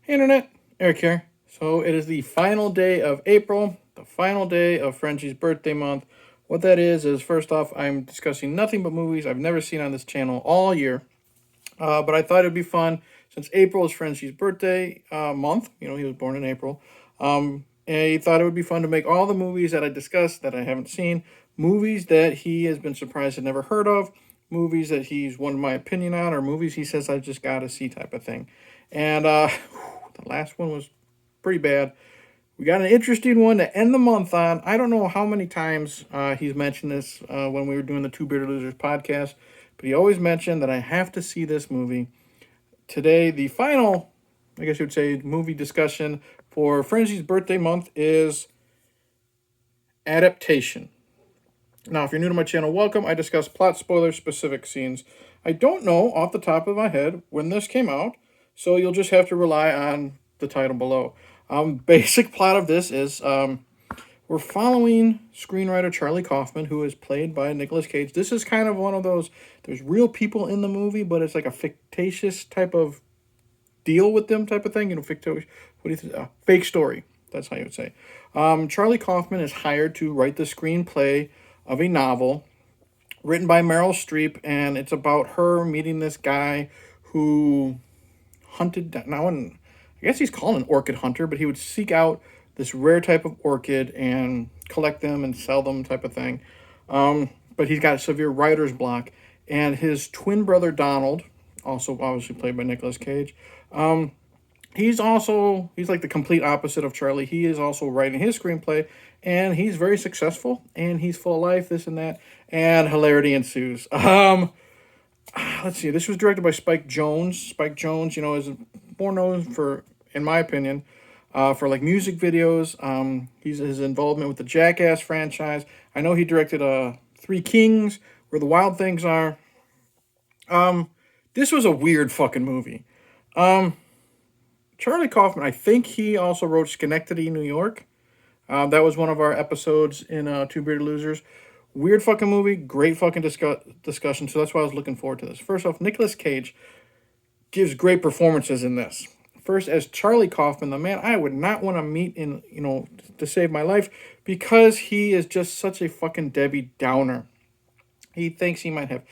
Hey Internet, Eric here. So it is the final day of April, the final day of Frenchie's birthday month. What that is first off, I'm discussing nothing but movies I've never seen on this channel all year. But I thought it'd be fun since April is Frenchie's birthday month. You know, he was born in April. And he thought it would be fun to make all the movies that I discussed that I haven't seen, movies that he has been surprised I'd never heard of, movies that he's wanted my opinion on, or movies he says I just gotta see type of thing. And the last one was pretty bad. We got an interesting one to end the month on. I don't know how many times he's mentioned this when we were doing the Two Bearded Losers podcast, but he always mentioned that I have to see this movie. Today, the final, I guess you would say, movie discussion for Frenchie's birthday month is Adaptation. Now, if you're new to my channel, welcome. I discuss plot spoilers, specific scenes. I don't know off the top of my head when this came out, so you'll just have to rely on the title below. Basic plot of this is we're following screenwriter Charlie Kaufman, who is played by Nicolas Cage. This is kind of one of those, there's real people in the movie, but it's like a fictitious type of deal with them type of thing. You know, fictitious, what do you think? Fake story. That's how you would say. Charlie Kaufman is hired to write the screenplay of a novel written by Meryl Steep, and it's about her meeting this guy who hunted now, and I guess he's called an orchid hunter, but he would seek out this rare type of orchid and collect them and sell them type of thing. But he's got a severe writer's block, and his twin brother Donald, also obviously played by Nicolas Cage, he's like the complete opposite of Charlie. He is also writing his screenplay, and he's very successful, and he's full of life, this and that, and hilarity ensues. Let's see. This was directed by Spike Jonze. Spike Jonze, you know, is more known for, in my opinion, for like music videos. He's his involvement with the Jackass franchise. I know he directed Three Kings, Where the Wild Things Are. This was a weird fucking movie. Charlie Kaufman, I think he also wrote Schenectady, New York. That was one of our episodes in Two Bearded Losers. Weird fucking movie, great fucking discussion. So that's why I was looking forward to this. First off, Nicolas Cage gives great performances in this. First, as Charlie Kaufman, the man I would not want to meet in, you know, to save my life, because he is just such a fucking Debbie Downer. He thinks he might have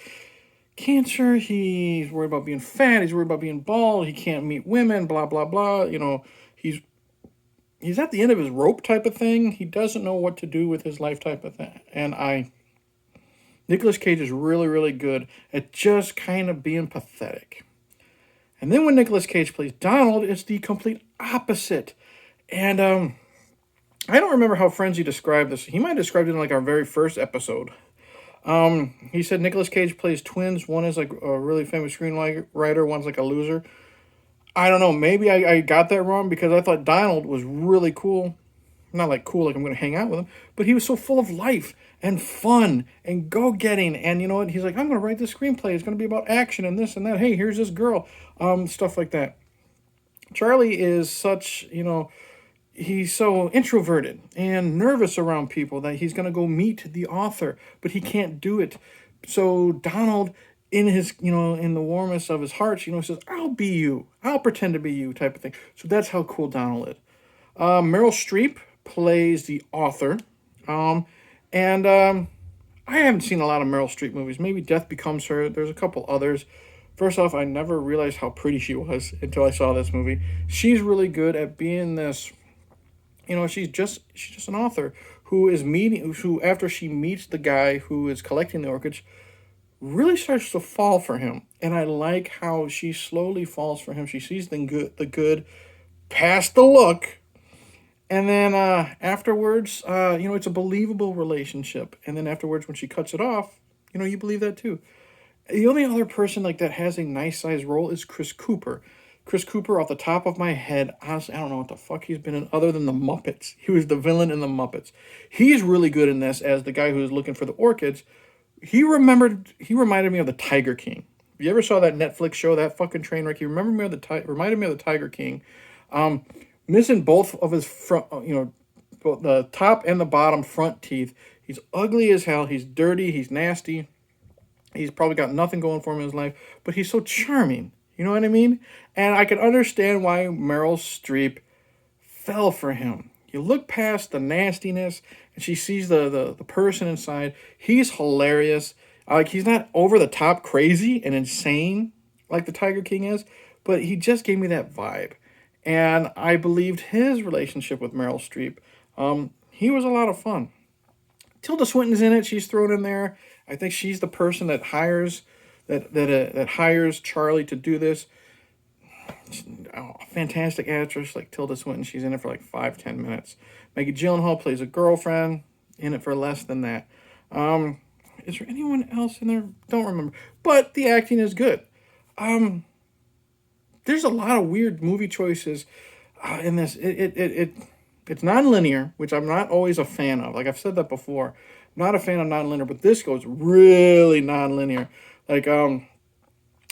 cancer. He's worried about being fat. He's worried about being bald. He can't meet women. Blah blah blah. You know, he's at the end of his rope type of thing. He doesn't know what to do with his life type of thing. And Nicolas Cage is really really good at just kind of being pathetic. And then when Nicolas Cage plays Donald, it's the complete opposite. And I don't remember how Frenzy described this. He might have described it in like our very first episode. He said Nicolas Cage plays twins. One is like a really famous screenwriter. One's like a loser. I don't know. Maybe I got that wrong because I thought Donald was really cool. Not like cool, like I'm going to hang out with him, but he was so full of life and fun and go-getting. And you know what? He's like, I'm going to write this screenplay. It's going to be about action and this and that. Hey, here's this girl. Stuff like that. Charlie is such, you know, he's so introverted and nervous around people that he's going to go meet the author, but he can't do it. So Donald, in his, you know, in the warmest of his heart, you know, says, I'll be you. I'll pretend to be you type of thing. So that's how cool Donald is. Meryl Streep plays the author. And I haven't seen a lot of Meryl Streep movies. Maybe Death Becomes Her. There's a couple others. First off, I never realized how pretty she was until I saw this movie. She's really good at being this, you know, she's just an author who after she meets the guy who is collecting the orchids, really starts to fall for him. And I like how she slowly falls for him. She sees the good past the look. And then afterwards, you know, it's a believable relationship. And then afterwards, when she cuts it off, you know, you believe that too. The only other person like that has a nice size role is Chris Cooper. Chris Cooper, off the top of my head, honestly, I don't know what the fuck he's been in other than the Muppets. He was the villain in the Muppets. He's really good in this as the guy who's looking for the orchids. He reminded me of the Tiger King. If you ever saw that Netflix show, that fucking train wreck, he reminded me of the Tiger King. Missing both of his front, you know, both the top and the bottom front teeth. He's ugly as hell. He's dirty. He's nasty. He's probably got nothing going for him in his life, but he's so charming. You know what I mean? And I can understand why Meryl Streep fell for him. You look past the nastiness and she sees the person inside. He's hilarious. Like, he's not over the top crazy and insane like the Tiger King is, but he just gave me that vibe. And I believed his relationship with Meryl Streep. He was a lot of fun. Tilda Swinton's in it. She's thrown in there. I think she's the person that hires that hires Charlie to do this. Oh, fantastic actress like Tilda Swinton. She's in it for like 5-10 minutes. Maggie Gyllenhaal plays a girlfriend, in it for less than that. Is there anyone else in there? Don't remember. But the acting is good. There's a lot of weird movie choices in this. It's non-linear, which I'm not always a fan of. Like I've said that before. I'm not a fan of non-linear, but this goes really non-linear. Like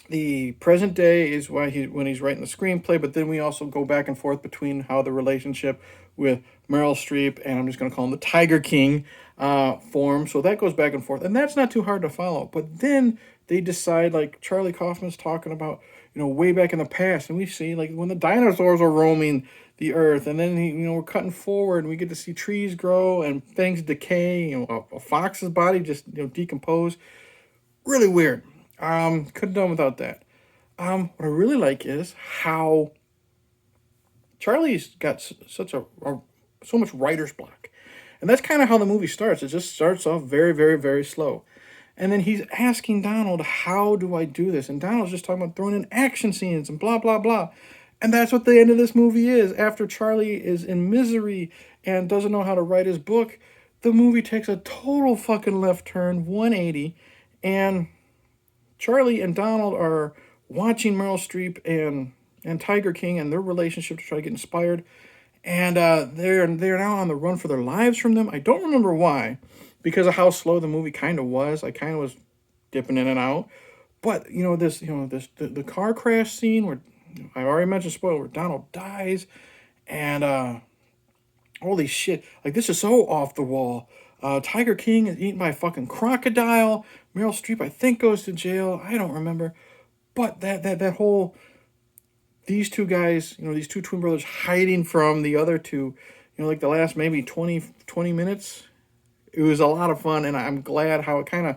the present day is when he's writing the screenplay, but then we also go back and forth between how the relationship with Meryl Streep and I'm just going to call him the Tiger King form. So that goes back and forth, and that's not too hard to follow. But then they decide, like Charlie Kaufman's talking about, way back in the past, and we see like when the dinosaurs were roaming the earth, and then we're cutting forward, and we get to see trees grow and things decay. A fox's body just decompose. Really weird. Could have done without that. What I really like is how Charlie's got so much writer's block, and that's kind of how the movie starts. It just starts off very, very, very slow, and then he's asking Donald, "How do I do this?" And Donald's just talking about throwing in action scenes and blah blah blah, and that's what the end of this movie is. After Charlie is in misery and doesn't know how to write his book, the movie takes a total fucking left turn, 180, and Charlie and Donald are watching Meryl Streep and Tiger King and their relationship to try to get inspired, and they're now on the run for their lives from them. I don't remember why, because of how slow the movie kind of was. I kind of was dipping in and out, but the car crash scene where I already mentioned spoiler where Donald dies, and holy shit, like this is so off the wall. Tiger King is eaten by a fucking crocodile. Meryl Streep, I think, goes to jail. I don't remember. But that whole, these two guys, these two twin brothers hiding from the other two, like the last maybe 20 minutes, it was a lot of fun. And I'm glad how it kind of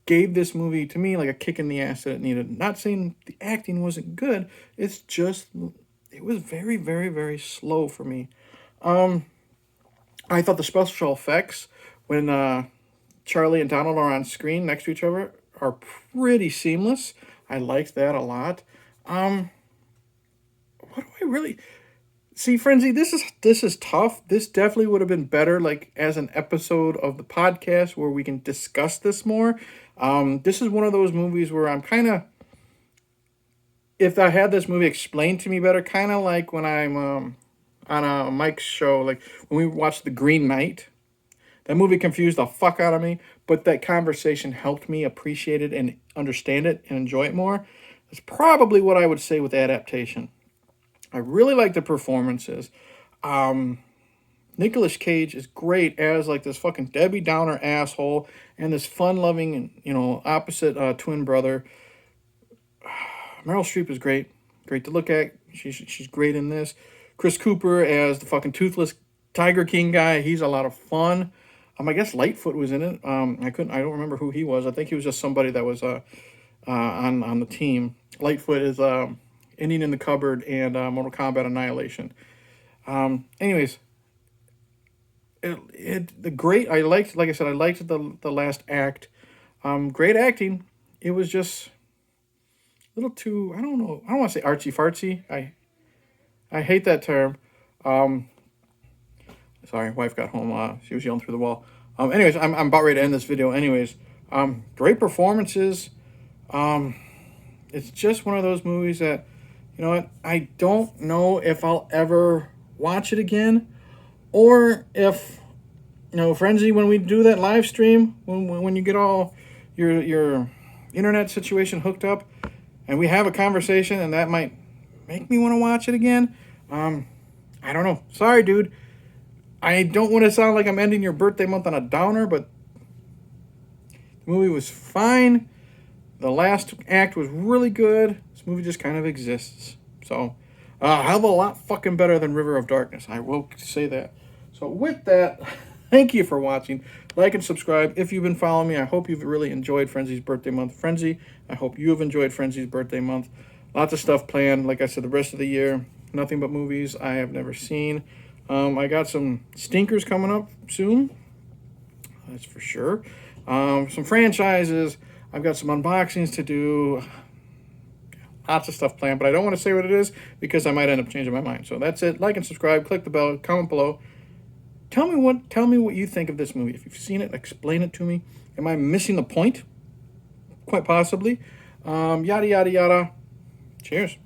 gave this movie, to me, like a kick in the ass that it needed. Not saying the acting wasn't good. It's just, it was very, very, very slow for me. I thought the special effects when Charlie and Donald are on screen next to each other are pretty seamless. I liked that a lot. What do I really see, Frenzy? This is tough. This definitely would have been better, like as an episode of the podcast where we can discuss this more. This is one of those movies where I'm kind of, if I had this movie explained to me better, kind of like when I'm on a Mike's show, like when we watched The Green Knight. That movie confused the fuck out of me, but that conversation helped me appreciate it and understand it and enjoy it more. That's probably what I would say with Adaptation. I really like the performances. Nicolas Cage is great as like this fucking Debbie Downer asshole and this fun-loving, opposite twin brother. Meryl Streep is great to look at. She's great in this. Chris Cooper as the fucking toothless Tiger King guy. He's a lot of fun. I guess Lightfoot was in it. I don't remember who he was. I think he was just somebody that was on the team. Lightfoot is Indian in the Cupboard and Mortal Kombat Annihilation. Anyways, I liked the last act. Great acting. It was just a little too, I don't know. I don't want to say artsy fartsy. I hate that term. Sorry, wife got home. She was yelling through the wall. Anyways, I'm about ready to end this video. Anyways, great performances. It's just one of those movies that, I don't know if I'll ever watch it again, or if, Frenzy, when we do that live stream, when you get all your internet situation hooked up, and we have a conversation, and that might make me want to watch it again. I don't know. Sorry, dude. I don't want to sound like I'm ending your birthday month on a downer, but the movie was fine. The last act was really good. This movie just kind of exists. So, hell of a lot fucking better than River of Darkness. I will say that. So with that, thank you for watching. Like and subscribe if you've been following me. I hope you've really enjoyed Frenzy's birthday month. Frenzy, I hope you have enjoyed Frenzy's birthday month. Lots of stuff planned. Like I said, the rest of the year, nothing but movies I have never seen. I got some stinkers coming up soon. That's for sure. Some franchises. I've got some unboxings to do. Lots of stuff planned, but I don't want to say what it is because I might end up changing my mind. So that's it. Like and subscribe. Click the bell. Comment below. Tell me what you think of this movie. If you've seen it, explain it to me. Am I missing the point? Quite possibly. Yada, yada, yada. Cheers.